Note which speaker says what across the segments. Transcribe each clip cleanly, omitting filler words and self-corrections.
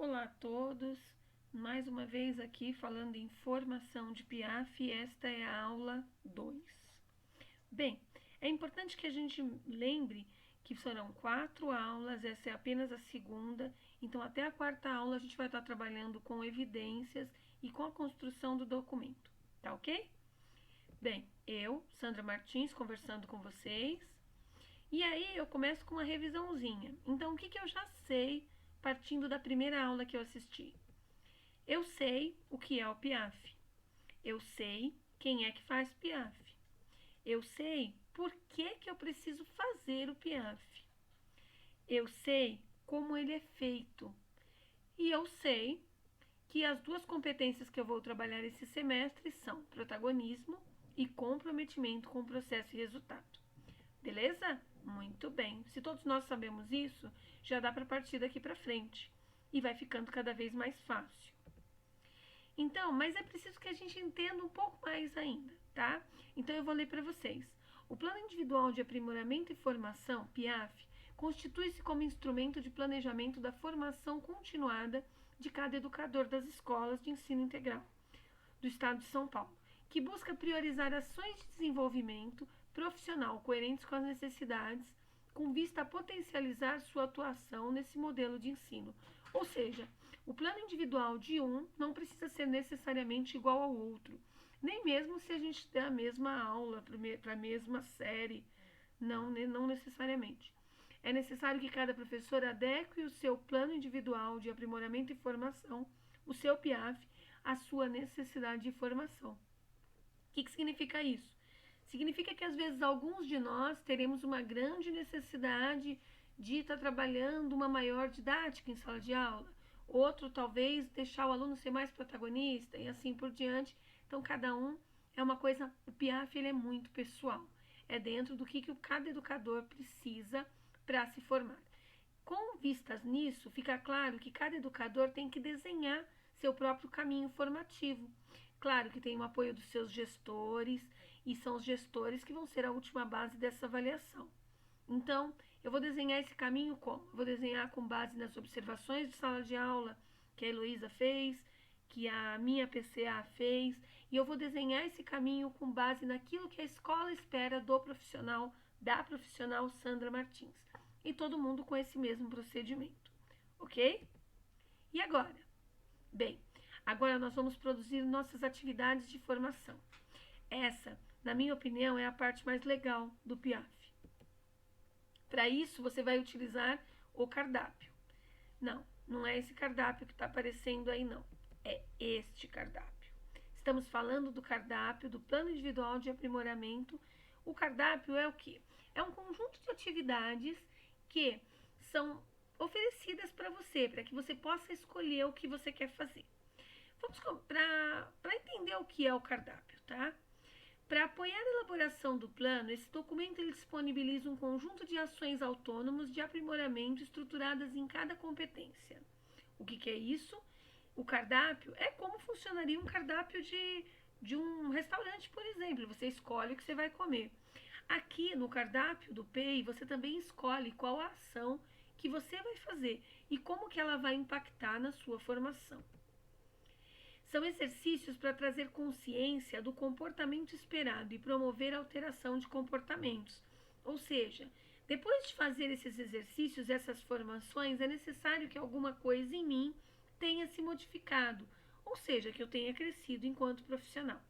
Speaker 1: Olá a todos, mais uma vez aqui falando em formação de Piaf, esta é a aula 2. Bem, é importante que a gente lembre que serão 4 aulas, essa é apenas a segunda, então até a quarta aula a gente vai estar trabalhando com evidências e com a construção do documento, tá ok? Bem, eu, Sandra Martins, conversando com vocês, e aí eu começo com uma revisãozinha. Então, o que eu já sei partindo da primeira aula que eu assisti? Eu sei o que é o Piaf. Eu sei quem é que faz Piaf. Eu sei por que eu preciso fazer o Piaf. Eu sei como ele é feito. E eu sei que as duas competências que eu vou trabalhar esse semestre são protagonismo e comprometimento com o processo e resultado. Beleza? Muito bem. Se todos nós sabemos isso, já dá para partir daqui para frente. E vai ficando cada vez mais fácil. Então, mas é preciso que a gente entenda um pouco mais ainda, tá? Então eu vou ler para vocês. O Plano Individual de Aprimoramento e Formação, PIAF, constitui-se como instrumento de planejamento da formação continuada de cada educador das escolas de ensino integral do Estado de São Paulo, que busca priorizar ações de desenvolvimento profissional coerentes com as necessidades, com vista a potencializar sua atuação nesse modelo de ensino. Ou seja, o plano individual de um não precisa ser necessariamente igual ao outro, nem mesmo se a gente der a mesma aula para a mesma série, não necessariamente. É necessário que cada professor adeque o seu plano individual de aprimoramento e formação, o seu PIAF, à sua necessidade de formação. O que significa isso? Significa que às vezes alguns de nós teremos uma grande necessidade de estar trabalhando uma maior didática em sala de aula, outro talvez deixar o aluno ser mais protagonista e assim por diante. Então cada um é uma coisa, o PIAF ele é muito pessoal, é dentro do que cada educador precisa para se formar. Com vistas nisso, fica claro que cada educador tem que desenhar seu próprio caminho formativo. Claro que tem o apoio dos seus gestores, e são os gestores que vão ser a última base dessa avaliação. Então, eu vou desenhar esse caminho como? Eu vou desenhar com base nas observações de sala de aula que a Heloísa fez, que a minha PCA fez, e eu vou desenhar esse caminho com base naquilo que a escola espera do profissional, da profissional Sandra Martins. E todo mundo com esse mesmo procedimento, ok? E agora? Bem, agora nós vamos produzir nossas atividades de formação. Essa, na minha opinião, é a parte mais legal do PIAF. Para isso, você vai utilizar o cardápio. Não é esse cardápio que está aparecendo aí, não. É este cardápio. Estamos falando do cardápio do Plano Individual de Aprimoramento. O cardápio é o quê? É um conjunto de atividades que são oferecidas para você, para que você possa escolher o que você quer fazer. Vamos para entender o que é o cardápio, tá? Para apoiar a elaboração do plano, esse documento ele disponibiliza um conjunto de ações autônomas de aprimoramento estruturadas em cada competência. O que é isso? O cardápio é como funcionaria um cardápio de um restaurante, por exemplo. Você escolhe o que você vai comer. Aqui no cardápio do PEI, você também escolhe qual a ação que você vai fazer e como que ela vai impactar na sua formação. São exercícios para trazer consciência do comportamento esperado e promover a alteração de comportamentos. Ou seja, depois de fazer esses exercícios, essas formações, é necessário que alguma coisa em mim tenha se modificado, ou seja, que eu tenha crescido enquanto profissional.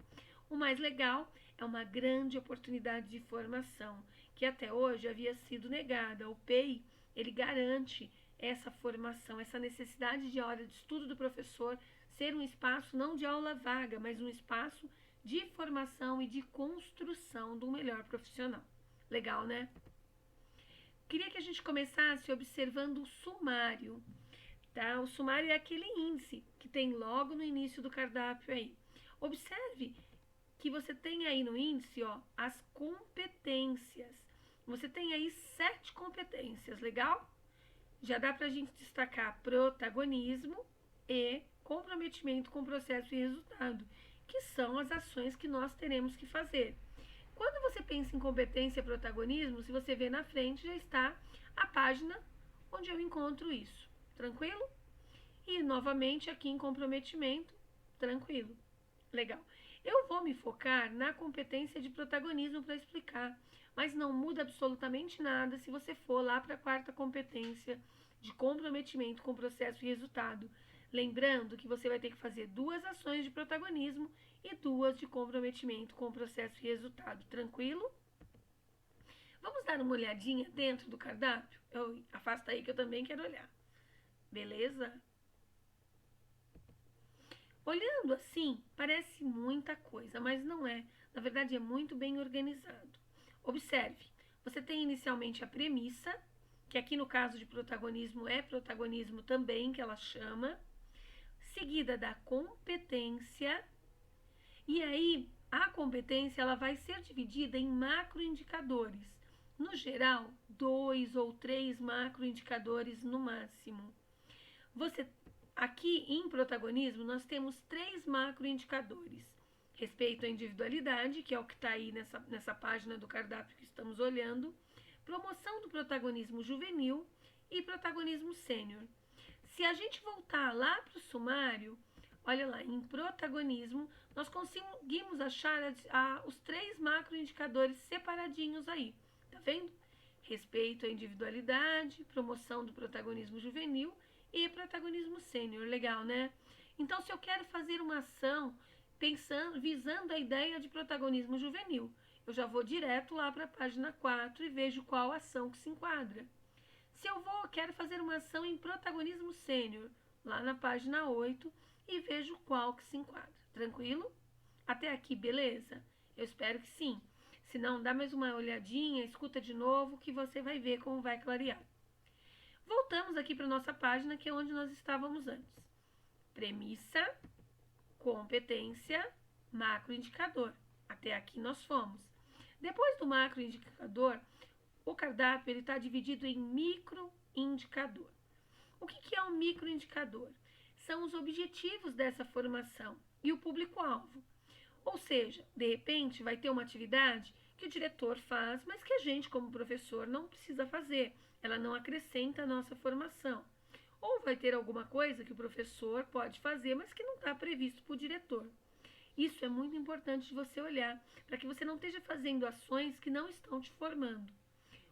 Speaker 1: O mais legal é uma grande oportunidade de formação, que até hoje havia sido negada. O PEI, ele garante essa formação, essa necessidade de hora de estudo do professor ser um espaço não de aula vaga, mas um espaço de formação e de construção do melhor profissional. Legal, né? Queria que a gente começasse observando o sumário, tá? O sumário é aquele índice que tem logo no início do cardápio aí. Observe que você tem aí no índice, ó, as competências. Você tem aí 7 competências, legal? Já dá pra gente destacar protagonismo e comprometimento com o processo e resultado, que são as ações que nós teremos que fazer. Quando você pensa em competência e protagonismo, se você vê na frente, já está a página onde eu encontro isso. Tranquilo? E, novamente, aqui em comprometimento, tranquilo. Legal. Eu vou me focar na competência de protagonismo para explicar, mas não muda absolutamente nada se você for lá para a quarta competência de comprometimento com processo e resultado. Lembrando que você vai ter que fazer 2 ações de protagonismo e 2 de comprometimento com processo e resultado. Tranquilo? Vamos dar uma olhadinha dentro do cardápio? Afasta aí que eu também quero olhar. Beleza? Olhando assim, parece muita coisa, mas não é. Na verdade, é muito bem organizado. Observe, você tem inicialmente a premissa, que aqui no caso de protagonismo é protagonismo também, que ela chama, seguida da competência, e aí a competência ela vai ser dividida em macroindicadores. No geral, 2 ou 3 macroindicadores no máximo. Aqui em protagonismo, nós temos 3 macroindicadores. Respeito à individualidade, que é o que está aí nessa página do cardápio que estamos olhando, promoção do protagonismo juvenil e protagonismo sênior. Se a gente voltar lá para o sumário, olha lá, em protagonismo, nós conseguimos achar os 3 macroindicadores separadinhos aí, tá vendo? Respeito à individualidade, promoção do protagonismo juvenil e protagonismo sênior. Legal, né? Então, se eu quero fazer uma ação visando a ideia de protagonismo juvenil, eu já vou direto lá para a página 4 e vejo qual ação que se enquadra. Se eu quero fazer uma ação em protagonismo sênior, lá na página 8, e vejo qual que se enquadra. Tranquilo? Até aqui, beleza? Eu espero que sim. Se não, dá mais uma olhadinha, escuta de novo, que você vai ver como vai clarear. Voltamos aqui para nossa página, que é onde nós estávamos antes. Premissa, competência, macroindicador. Até aqui nós fomos. Depois do macroindicador, o cardápio está dividido em microindicador. O que é um microindicador? São os objetivos dessa formação e o público-alvo. Ou seja, de repente vai ter uma atividade que o diretor faz, mas que a gente, como professor, não precisa fazer. Ela não acrescenta a nossa formação. Ou vai ter alguma coisa que o professor pode fazer, mas que não está previsto para o diretor. Isso é muito importante de você olhar, para que você não esteja fazendo ações que não estão te formando.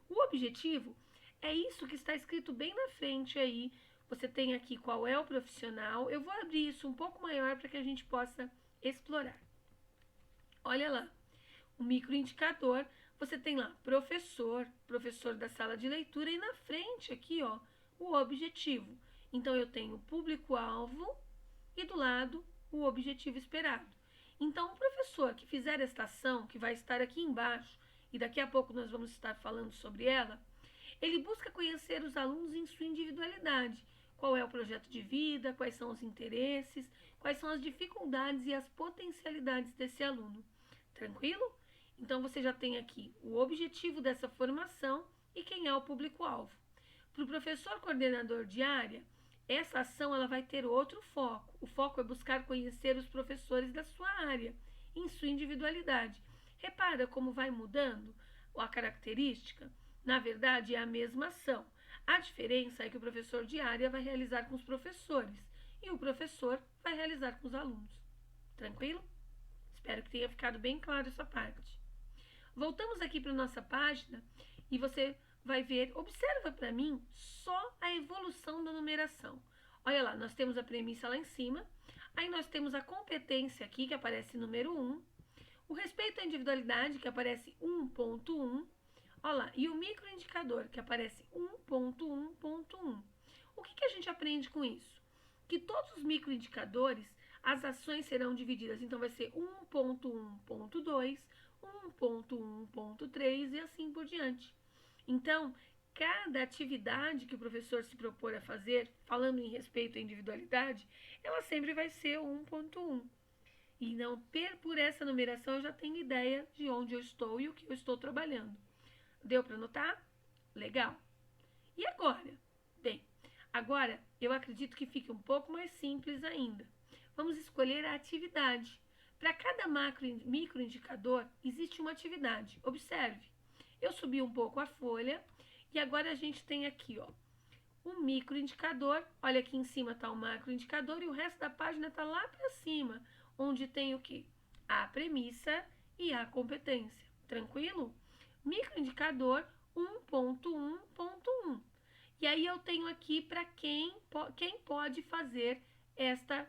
Speaker 1: O objetivo é isso que está escrito bem na frente aí. Você tem aqui qual é o profissional. Eu vou abrir isso um pouco maior para que a gente possa explorar. Olha lá, o microindicador, você tem lá professor da sala de leitura e na frente aqui, ó, o objetivo. Então, eu tenho o público-alvo e do lado o objetivo esperado. Então, o professor que fizer esta ação, que vai estar aqui embaixo, e daqui a pouco nós vamos estar falando sobre ela, ele busca conhecer os alunos em sua individualidade. Qual é o projeto de vida, quais são os interesses, quais são as dificuldades e as potencialidades desse aluno. Tranquilo? Então, você já tem aqui o objetivo dessa formação e quem é o público-alvo. Para o professor coordenador de área, essa ação ela vai ter outro foco. O foco é buscar conhecer os professores da sua área, em sua individualidade. Repara como vai mudando a característica? Na verdade, é a mesma ação. A diferença é que o professor de área vai realizar com os professores e o professor vai realizar com os alunos. Tranquilo? Espero que tenha ficado bem claro essa parte. Voltamos aqui para a nossa página e você vai ver, observa para mim só a evolução da numeração. Olha lá, nós temos a premissa lá em cima, aí nós temos a competência aqui, que aparece número 1, o respeito à individualidade, que aparece 1.1, olha lá, e o microindicador, que aparece 1.1.1. O que a gente aprende com isso? Que todos os microindicadores, as ações serão divididas, então vai ser 1.1.2, 1.1.3 e assim por diante. Então, cada atividade que o professor se propor a fazer, falando em respeito à individualidade, ela sempre vai ser 1.1. E não por essa numeração eu já tenho ideia de onde eu estou e o que eu estou trabalhando. Deu para notar? Legal. E agora? Bem, agora eu acredito que fique um pouco mais simples ainda. Vamos escolher a atividade. Para cada microindicador existe uma atividade. Observe. Eu subi um pouco a folha e agora a gente tem aqui, ó, o microindicador. Olha, aqui em cima está o macroindicador e o resto da página está lá para cima, onde tem o quê? A premissa e a competência. Tranquilo? Microindicador 1.1.1. E aí eu tenho aqui para quem pode fazer esta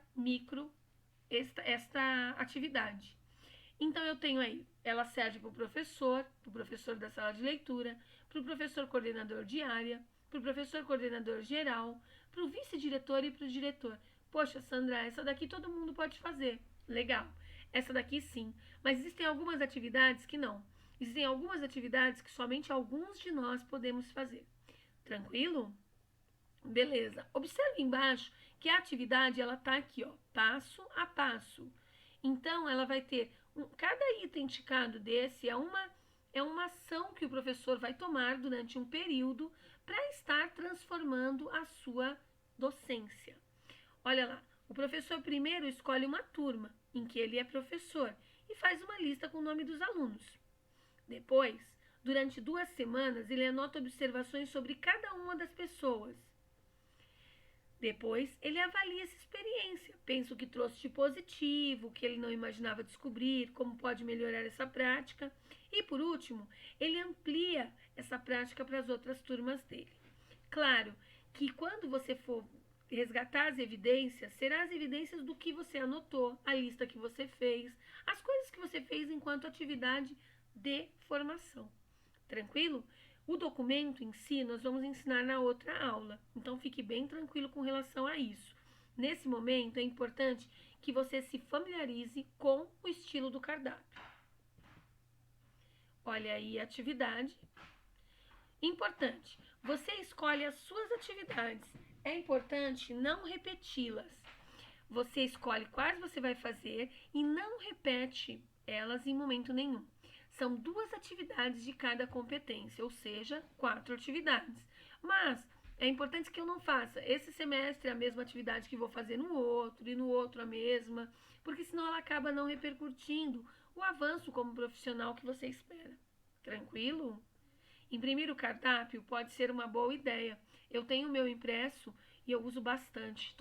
Speaker 1: atividade. Então eu tenho aí, ela serve para o professor da sala de leitura, para o professor coordenador de área, para o professor coordenador geral, para o vice-diretor e para o diretor. Poxa, Sandra, essa daqui todo mundo pode fazer. Legal. Essa daqui sim. Mas existem algumas atividades que não. Existem algumas atividades que somente alguns de nós podemos fazer. Tranquilo? Beleza. Observe embaixo que a atividade ela tá aqui, ó, passo a passo. Então ela vai ter cada item indicado desse é uma ação que o professor vai tomar durante um período para estar transformando a sua docência. Olha lá, o professor primeiro escolhe uma turma em que ele é professor e faz uma lista com o nome dos alunos. Depois, durante 2 semanas, ele anota observações sobre cada uma das pessoas. Depois, ele avalia essa experiência, pensa o que trouxe de positivo, o que ele não imaginava descobrir, como pode melhorar essa prática. E, por último, ele amplia essa prática para as outras turmas dele. Claro que quando você for resgatar as evidências, serão as evidências do que você anotou, a lista que você fez, as coisas que você fez enquanto atividade de formação. Tranquilo? O documento em si nós vamos ensinar na outra aula, então fique bem tranquilo com relação a isso. Nesse momento é importante que você se familiarize com o estilo do cardápio. Olha aí a atividade. Importante, você escolhe as suas atividades. É importante não repeti-las. Você escolhe quais você vai fazer e não repete elas em momento nenhum. São 2 atividades de cada competência, ou seja, 4 atividades. Mas é importante que eu não faça esse semestre a mesma atividade que vou fazer no outro e no outro a mesma, porque senão ela acaba não repercutindo o avanço como profissional que você espera. Tranquilo? Imprimir o cardápio pode ser uma boa ideia. Eu tenho o meu impresso e eu uso bastante.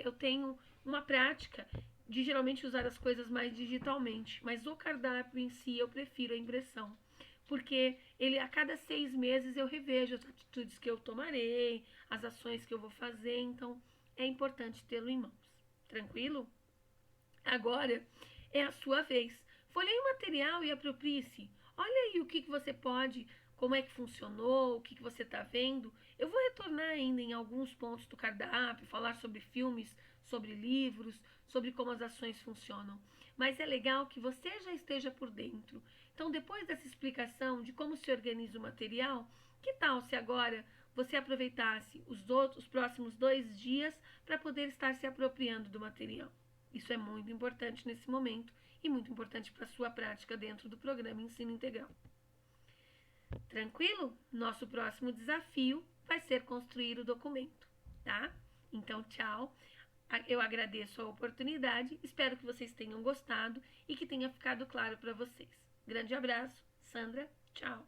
Speaker 1: Eu tenho uma prática de geralmente usar as coisas mais digitalmente, mas o cardápio em si eu prefiro a impressão, porque ele a cada 6 meses eu revejo as atitudes que eu tomarei, as ações que eu vou fazer, então é importante tê-lo em mãos. Tranquilo? Agora é a sua vez. Folheie o material e aproprie-se. Olha aí o que você pode, como é que funcionou, o que você está vendo. Eu vou retornar ainda em alguns pontos do cardápio, falar sobre filmes, sobre livros, sobre como as ações funcionam. Mas é legal que você já esteja por dentro. Então, depois dessa explicação de como se organiza o material, que tal se agora você aproveitasse os próximos 2 dias para poder estar se apropriando do material? Isso é muito importante nesse momento e muito importante para a sua prática dentro do programa Ensino Integral. Tranquilo? Nosso próximo desafio vai ser construir o documento, tá? Então, tchau. Eu agradeço a oportunidade, espero que vocês tenham gostado e que tenha ficado claro para vocês. Grande abraço, Sandra, tchau.